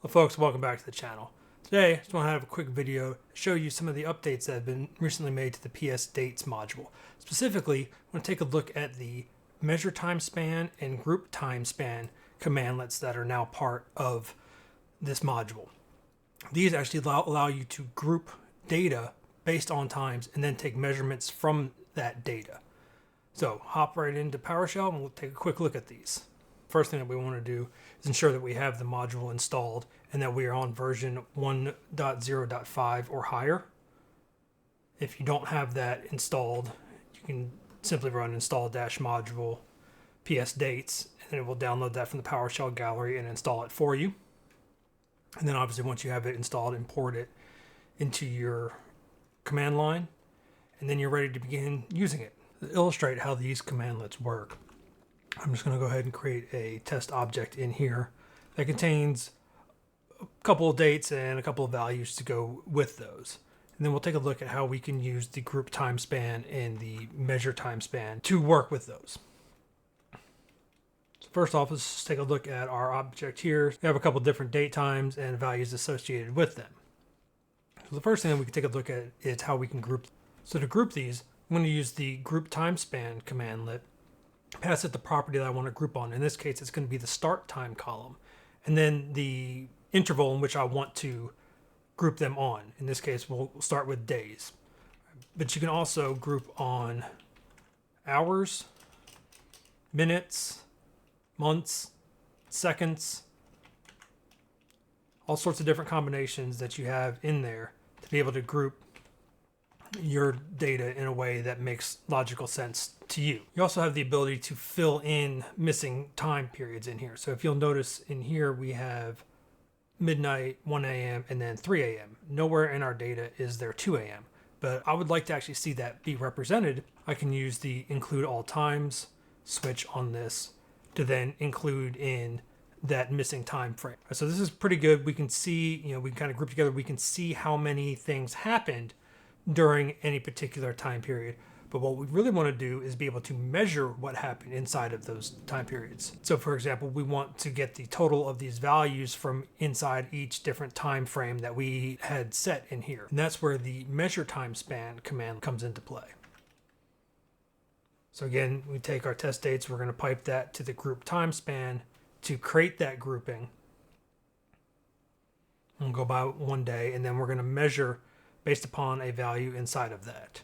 Well folks, welcome back to the channel. Today, I just want to have a quick video to show you some of the updates that have been recently made to the PSDates module. Specifically, I want to take a look at the Measure-TimeSpan and Group-TimeSpan commandlets that are now part of this module. These actually allow you to group data based on times and then take measurements from that data. So hop right into PowerShell and we'll take a quick look at these. First thing that we want to do is ensure that we have the module installed and that we are on version 1.0.5 or higher. If you don't have that installed, you can simply run install-module PSDates and it will download that from the PowerShell gallery and install it for you. And then obviously once you have it installed, import it into your command line and then you're ready to begin using it. To illustrate how these commandlets work, I'm just going to go ahead and create a test object in here that contains a couple of dates and a couple of values to go with those. And then we'll take a look at how we can use the group time span and the measure time span to work with those. So first off, let's just take a look at our object here. We have a couple of different date times and values associated with them. So the first thing that we can take a look at is how we can group. So to group these, I'm going to use the group time span commandlet. Pass it the property that I want to group on. In this case, it's going to be the start time column, and then the interval in which I want to group them on. In this case, we'll start with days. But you can also group on hours, minutes, months, seconds, all sorts of different combinations that you have in there to be able to group your data in a way that makes logical sense to you. You also have the ability to fill in missing time periods in here. So if you'll notice in here, we have midnight, 1 a.m., and then 3 a.m. Nowhere in our data is there 2 a.m. But I would like to actually see that be represented. I can use the include all times switch on this to then include in that missing time frame. So this is pretty good. We can see, we can kind of group together. We can see how many things happened during any particular time period. But what we really want to do is be able to measure what happened inside of those time periods. So for example, we want to get the total of these values from inside each different time frame that we had set in here. And that's where the measure time span command comes into play. So again, we take our test dates, we're going to pipe that to the group time span to create that grouping. We'll go by 1 day, and then we're going to measure based upon a value inside of that.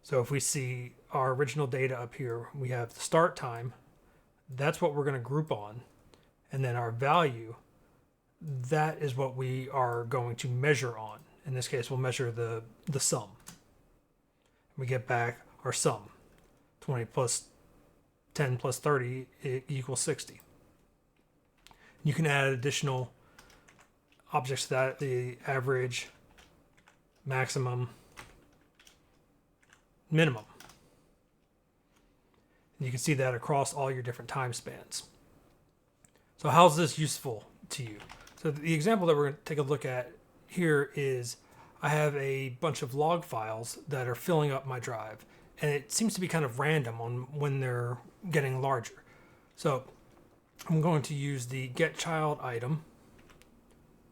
So if we see our original data up here, we have the start time. That's what we're going to group on. And then our value, that is what we are going to measure on. In this case, we'll measure the sum. We get back our sum. 20 plus 10 plus 30 equals 60. You can add additional objects to that, the average, maximum, minimum. And you can see that across all your different time spans. So how's this useful to you? So the example that we're going to take a look at here is I have a bunch of log files that are filling up my drive, and it seems to be kind of random on when they're getting larger. So I'm going to use the getChild item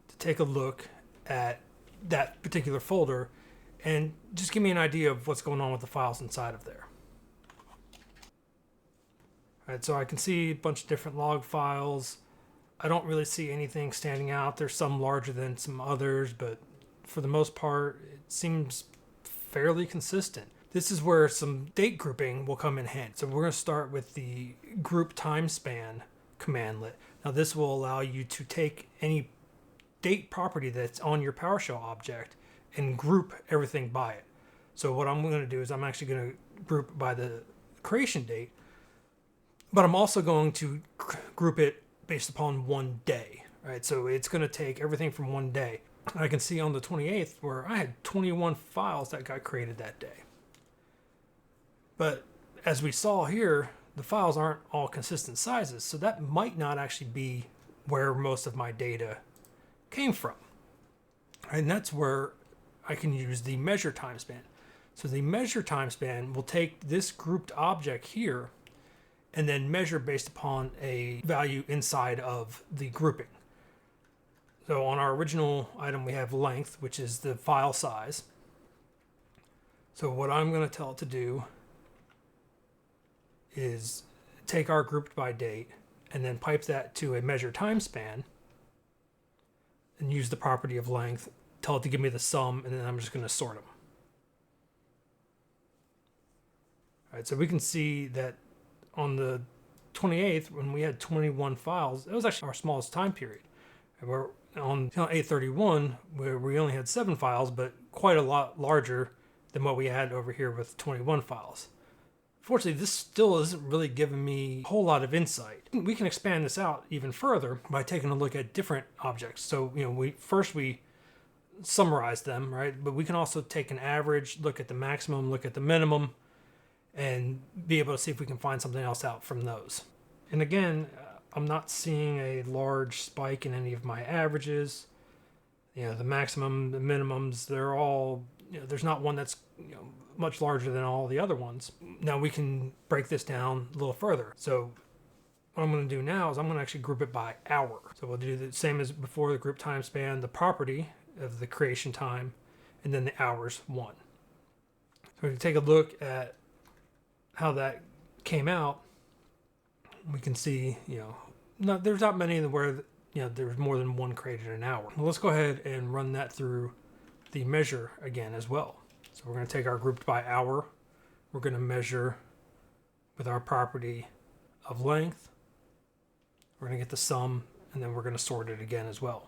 to take a look at that particular folder and just give me an idea of what's going on with the files inside of there. All right, so I can see a bunch of different log files. I don't really see anything standing out. There's some larger than some others, but for the most part, it seems fairly consistent. This is where some date grouping will come in handy. So we're going to start with the group time span commandlet. Now this will allow you to take any date property that's on your PowerShell object and group everything by it. So what I'm going to do is I'm actually going to group by the creation date, but I'm also going to group it based upon 1 day, right? So it's going to take everything from 1 day. I can see on the 28th where I had 21 files that got created that day. But as we saw here, the files aren't all consistent sizes, so that might not actually be where most of my data came from. And that's where I can use the measure time span. So the measure time span will take this grouped object here and then measure based upon a value inside of the grouping. So on our original item, we have length, which is the file size. So what I'm going to tell it to do is take our grouped by date and then pipe that to a measure time span and use the property of length, tell it to give me the sum, and then I'm just going to sort them. All right, so we can see that on the 28th, when we had 21 files, it was actually our smallest time period. And we're on 831, where we only had 7 files, but quite a lot larger than what we had over here with 21 files. Fortunately, this still isn't really giving me a whole lot of insight. We can expand this out even further by taking a look at different objects. So, we summarize them, right? But we can also take an average, look at the maximum, look at the minimum, and be able to see if we can find something else out from those. And again, I'm not seeing a large spike in any of my averages. The maximum, the minimums, they're all, there's not one that's, much larger than all the other ones. Now we can break this down a little further. So what I'm going to do now is I'm going to actually group it by hour. So we'll do the same as before, the group time span, the property of the creation time, and then the hours one. So we can take a look at how that came out. We can see, there's not many where, there's more than one created an hour. Well, let's go ahead and run that through the measure again as well. So we're going to take our grouped by hour. We're going to measure with our property of length. We're going to get the sum, and then we're going to sort it again as well.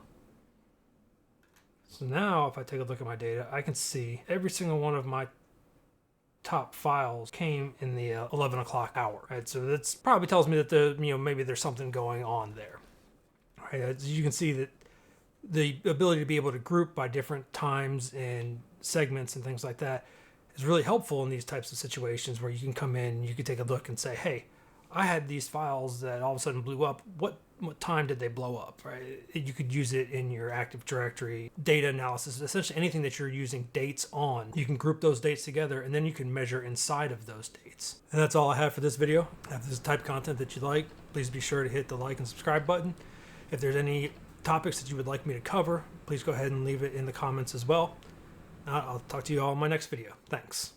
So now if I take a look at my data, I can see every single one of my top files came in the 11 o'clock hour. Right? So that's probably tells me that maybe there's something going on there. Right? As you can see that the ability to be able to group by different times and segments and things like that is really helpful in these types of situations where you can come in and you can take a look and say, hey, I had these files that all of a sudden blew up. What time did they blow up, right? You could use it in your Active Directory data analysis, essentially anything that you're using dates on. You can group those dates together and then you can measure inside of those dates. And that's all I have for this video. If this is the type of content that you like, please be sure to hit the like and subscribe button. If there's any topics that you would like me to cover, please go ahead and leave it in the comments as well. I'll talk to you all in my next video. Thanks.